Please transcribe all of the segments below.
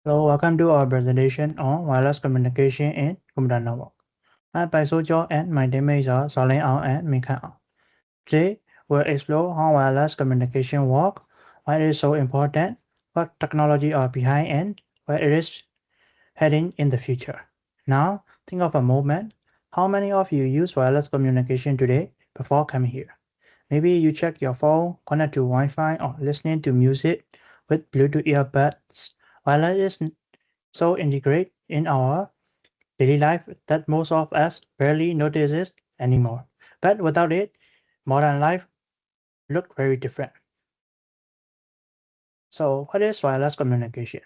Hello, welcome to our presentation on wireless communication in computer network. I'm Pai Sojo and my teammates are Solin Ao and Minkan Ao. Today, we'll explore how wireless communication works, why it is so important, what technology are behind and where it is heading in the future. Now, think of a moment. How many of you use wireless communication today before coming here? Maybe you check your phone, connect to Wi-Fi, or listening to music with Bluetooth earbuds. Wireless is so integrated in our daily life that most of us barely notice it anymore. But without it, modern life looked very different. So what is wireless communication?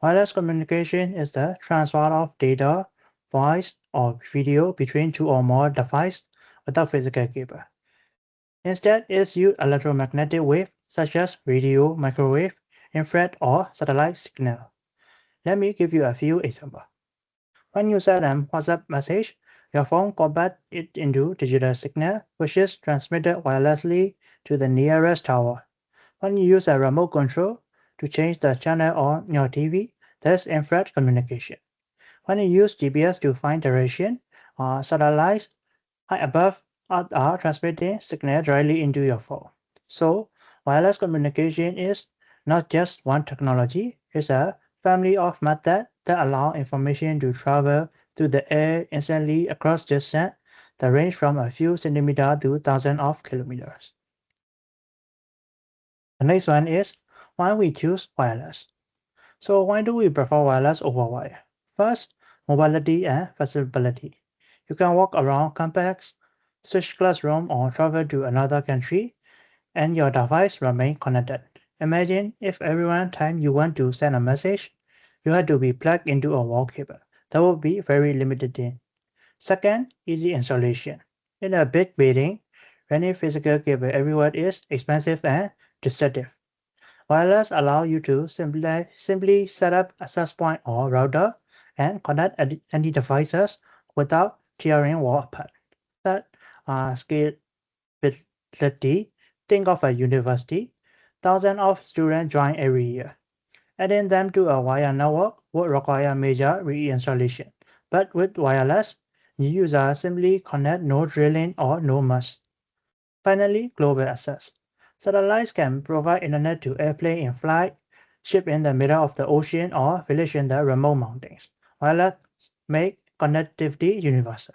Wireless communication is the transfer of data, voice, or video between two or more devices without physical cable. Instead, it uses electromagnetic waves such as radio, microwave, infrared, or satellite signal. Let me give you a few examples. When you send a WhatsApp message, your phone converts it into digital signal, which is transmitted wirelessly to the nearest tower. When you use a remote control to change the channel on your TV, there's infrared communication. When you use GPS to find direction, satellites high above are transmitting signal directly into your phone. So, wireless communication is not just one technology, it's a family of methods that allow information to travel through the air instantly across distance that range from a few centimeters to thousands of kilometers. The next one is why we choose wireless. So why do we prefer wireless over wire? First, mobility and flexibility. You can walk around campus, switch classroom, or travel to another country, and your device remain connected. Imagine if every time you want to send a message, you had to be plugged into a wall cable. That would be very limited. Second, easy installation. In a big building, running physical cable everywhere is expensive and destructive. Wireless allow you to simply set up access point or router and connect any devices without tearing wall apart. That scalability. Think of a university. Thousands of students join every year. Adding them to a wire network would require major reinstallation. But with wireless, users simply connect no drilling or no must. Finally, global access. Satellites can provide internet to airplane in flight, ship in the middle of the ocean, or village in the remote mountains. Wireless make connectivity universal.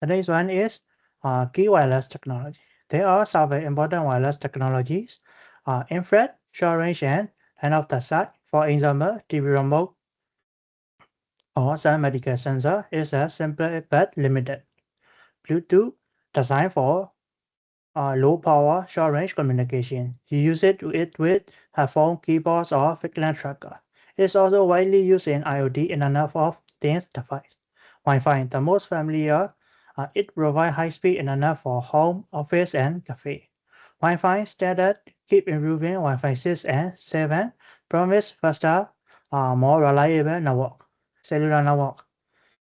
The next one is key wireless technology. There are several important wireless technologies. Infrared, short range, and line of the sight. For example, TV remote or some medical sensor is a simple but limited. Bluetooth, designed for low power, short range communication. You use it with headphone, keyboards, or fitness tracker. It is also widely used in IoT, Internet of Things device. Wi-Fi, the most familiar, it provides high-speed internet for home, office, and cafe. Wi-Fi standard keep improving. Wi-Fi 6 and 7 promise faster, more reliable network, cellular network.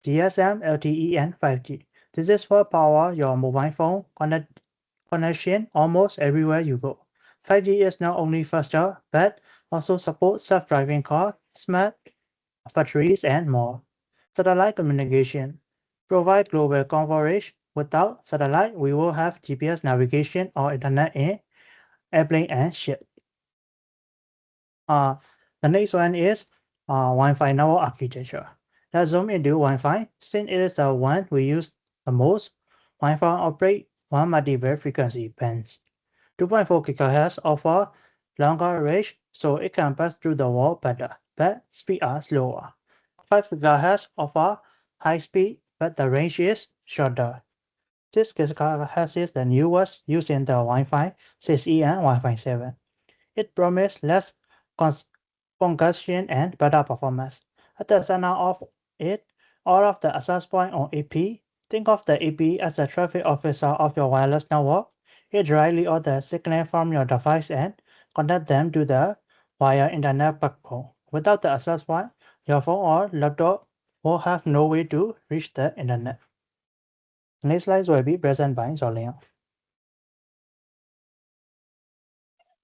GSM, LTE, and 5G. This is for power your mobile phone connection almost everywhere you go. 5G is not only faster, but also supports self-driving cars, smart factories, and more. Satellite communication provide global coverage. Without satellite, we will have GPS navigation or internet in airplane and ship. The next one is Wi-Fi network architecture. Let's zoom into Wi-Fi. Since it is the one we use the most, Wi-Fi operates one multi-band frequency bands. 2.4 GHz offer longer range, so it can pass through the wall better, but speed are slower. 5 GHz offer high speed, but the range is shorter. 6 GHz is the newest used in the Wi-Fi 6E and Wi-Fi 7. It promises less congestion and better performance. At the center of it, all of the access point on AP. Think of the AP as the traffic officer of your wireless network. It directly orders signal from your device and connect them to the via internet backbone. Without the access point, your phone or laptop will have no way to reach the internet. Next slide will be present by Solian.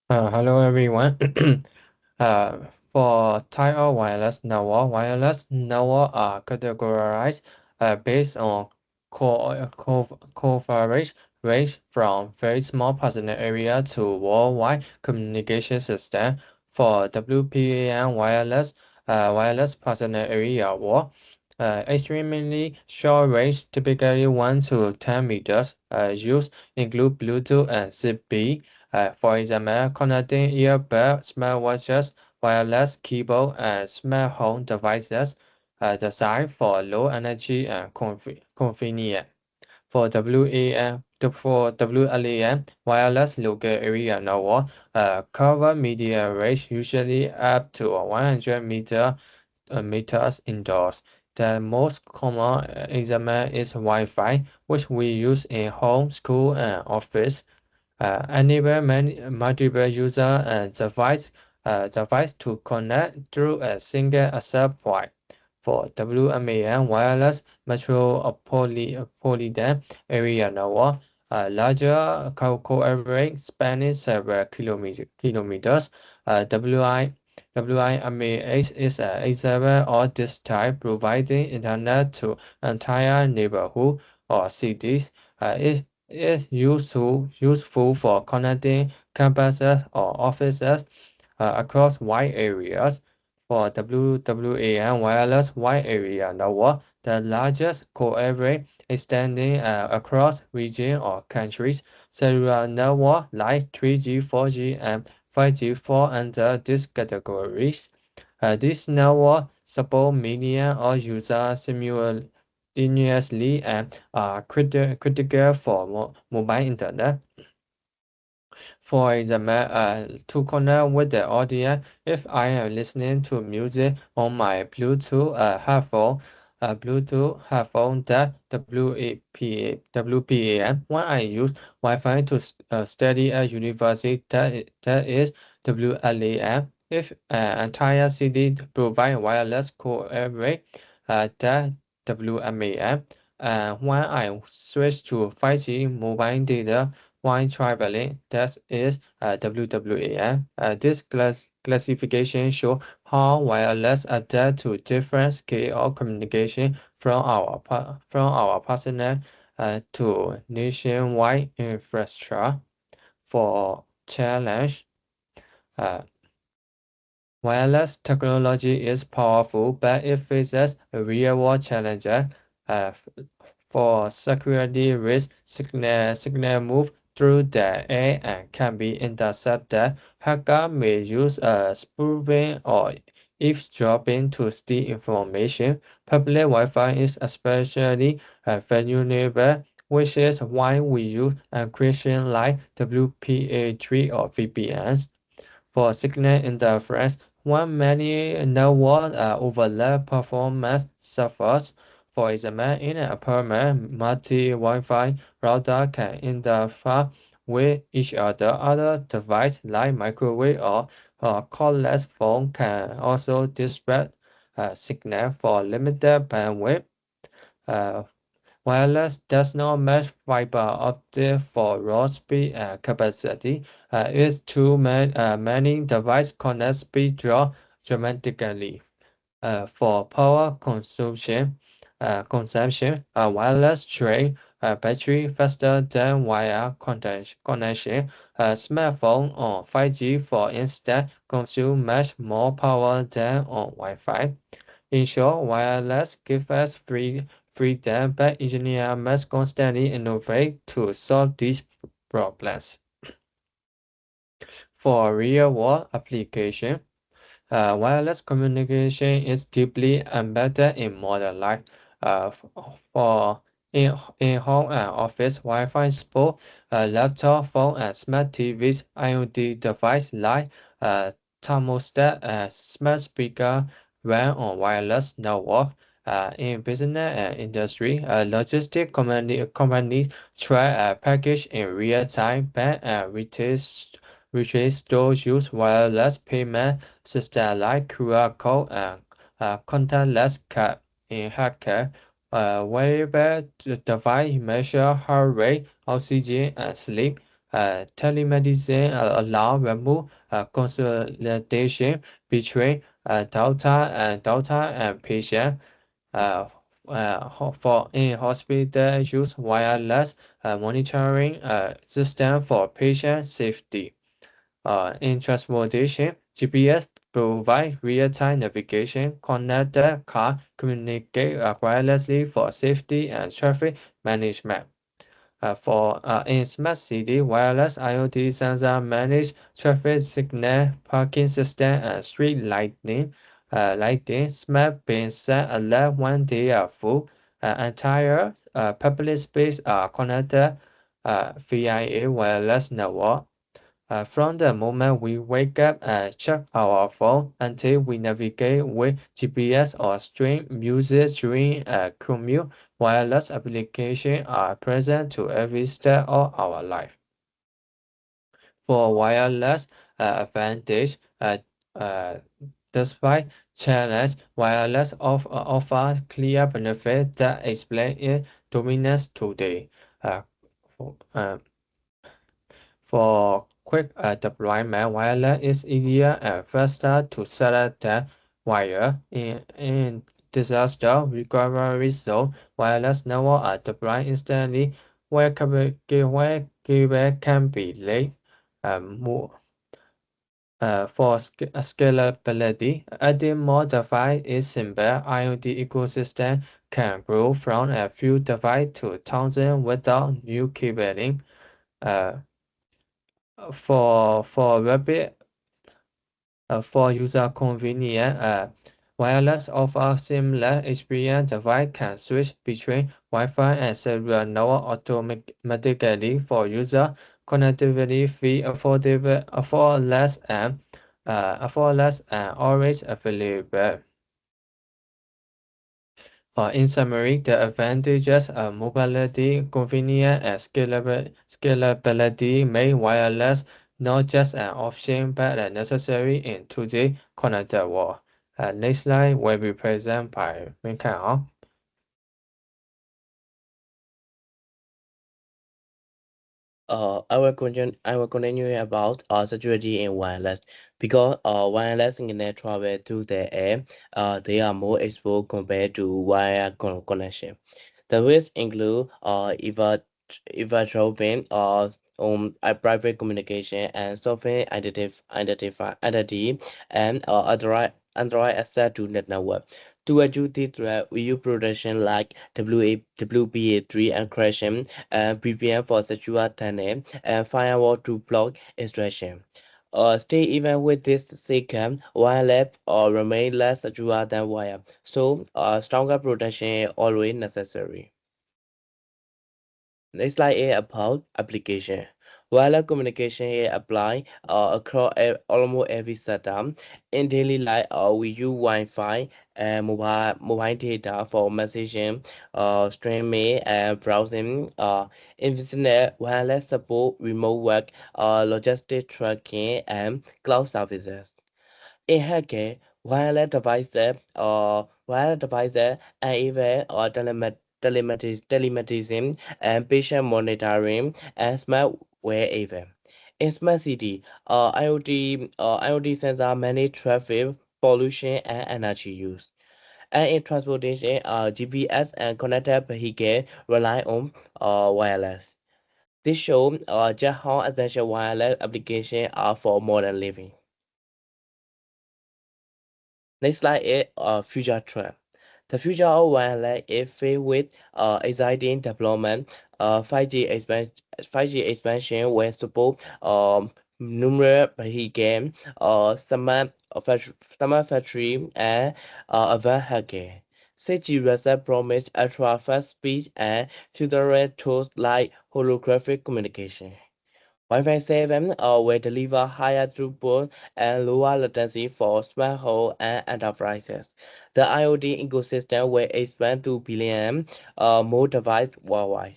Hello everyone. For type of wireless network are categorized based on coverage range from very small personal area to worldwide communication system. For WPAN wireless personal area war, extremely short range, typically 1 to 10 meters. Use include Bluetooth and ZigBee. For example, connecting earbud, smartwatches, wireless keyboard, and smart home devices designed for low energy and convenient. For WLAN, wireless local area network, cover media range usually up to 100 meters indoors. The most common example is Wi-Fi, which we use in home, school, and office. Enable multiple user and device to connect through a single access point. For WMAN wireless metropolitan area network, larger coverage spanning several kilometers. WIMAX is an example of this type, providing internet to entire neighborhood or cities. It is useful for connecting campuses or offices across wide areas. For WWAN wireless wide area network, the largest coverage extending across regions or countries. Cellular network like 3G, 4G, and 5G fall under these categories. This network support millions of users simultaneously and are critical for mobile internet. For example, to connect with the audience, if I am listening to music on my Bluetooth headphone that WPAM, when I use Wi-Fi to study at university, that is WLAN. If entire city provide wireless coverage, that WMAM. When I switch to 5G mobile data, while traveling, that is WWAN. This classification shows how wireless adapt to different scale of communication from our partner to nationwide infrastructure. For challenge, uh, wireless technology is powerful, but it faces a real-world challenge. For security risk, signal move through the air and can be intercepted. Hacker may use spoofing or eavesdropping to steal information. Public Wi-Fi is especially vulnerable, which is why we use encryption like WPA3 or VPNs. For signal interference, when many network overlap, performance suffers. For example, in an apartment, multi-Wi-Fi router can interfere with each other. Other devices like microwave or cordless phone can also disrupt signal for limited bandwidth. Uh, Wireless does not match fiber optic for raw speed and capacity. It's too many device connect speed drop dramatically. For power consumption, wireless drain battery faster than wire connection. Smartphone on 5G, for instance, consume much more power than on Wi-Fi. In short, wireless gives us freedom, but engineers must constantly innovate to solve these problems. For real-world application, wireless communication is deeply embedded in modern life. For in home and office, Wi-Fi support, laptop, phone, and smart TVs, IoT device like thermostat, smart speaker run on wireless network. In business and industry, companies track package in real time. Bank and retail stores use wireless payment system like QR code and contactless card. In healthcare, wearable device measure heart rate, oxygen, and sleep. Telemedicine allow remove consolidation between doctor and patient. Uh, for in hospital use wireless monitoring system for patient safety. In transportation, GPS provide real-time navigation, connect the car, communicate wirelessly for safety and traffic management. For in smart city, wireless IoT sensor manage traffic signal, parking system, and street lighting. Smart being set alert when they are full. Entire public space are connected via a wireless network. From the moment we wake up and check our phone until we navigate with GPS or stream music during a commute, wireless applications are present to every step of our life. For wireless advantage, uh, despite challenge, wireless offer clear benefits that explain its dominance today. Uh, for, uh, For quick deployment, wireless is easier and faster to select the wire. In disaster recovery zone, wireless network are deployed instantly where cable can be laid. More for scalability, adding more device is simple. IoT ecosystem can grow from a few devices to thousands without new cabling. Uh, for rapid for user convenience, wireless offer similar experience. Device can switch between Wi-Fi and cellular network automatically for user connectivity fee afford less and always available. In summary, the advantages of mobility, convenience, and scalability make wireless not just an option but a necessary in today's connected world. Next slide will be presented by Minh Khang. I will continue about security in wireless because wireless internet travel through the air. They are more exposed compared to wire connection. The risks include eavesdropping, private communication, and software identity, and Android access to net network. To address the threat, we use protection like WPA3 encryption and VPN for secure tunnel and firewall to block extraction. Stay even with this second, wireless or remain less secure than wire. So, stronger protection is always necessary. Next slide is about application. Wireless communication is applied across almost every setup. In daily life, we use Wi-Fi and mobile data for messaging, streaming, and browsing. In business, wireless support remote work, logistic tracking, and cloud services. In healthcare, wireless devices and even telemedicine and patient monitoring and smart wearable. In smart city, IoT sensor manage traffic, pollution, and energy use. And in transportation, GPS and connected vehicle rely on wireless. This shows just how essential wireless applications are for modern living. Next slide is future trend. The future of wireless is filled with exciting development. 5G expansion will support numerous vehicles, smart factory, and advanced hardware. 6G reset promise ultra fast speed and future tools like holographic communication. Wi-Fi 7 will deliver higher throughput and lower latency for smart home and enterprises. The IoT ecosystem will expand to billion more devices worldwide.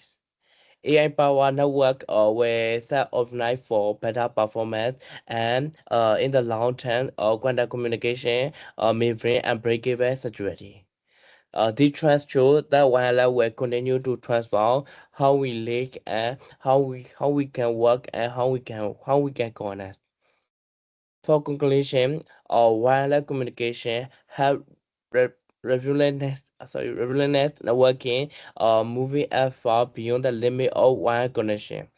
AI-powered network will set optimize for better performance and in the long term, quantum communication may bring unbreakable security. These trends show that wireless will continue to transform how we live and how we can work and how we can connect. For conclusion, wireless communication have revolutionized networking, moving far beyond the limit of wire connection,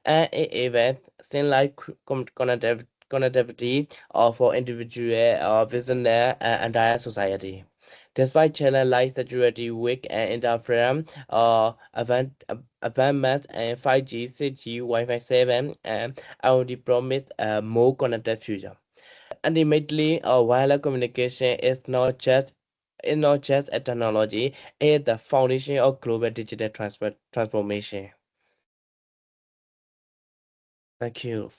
and it even seems like connectivity for individual, business, and entire society. Despite challenges like security, weak and interference, advancements and 5G, 6G, Wi-Fi 7, and IoT promise a more connected future. Ultimately, wireless communication is not just a technology; it's the foundation of global digital transformation. Thank you.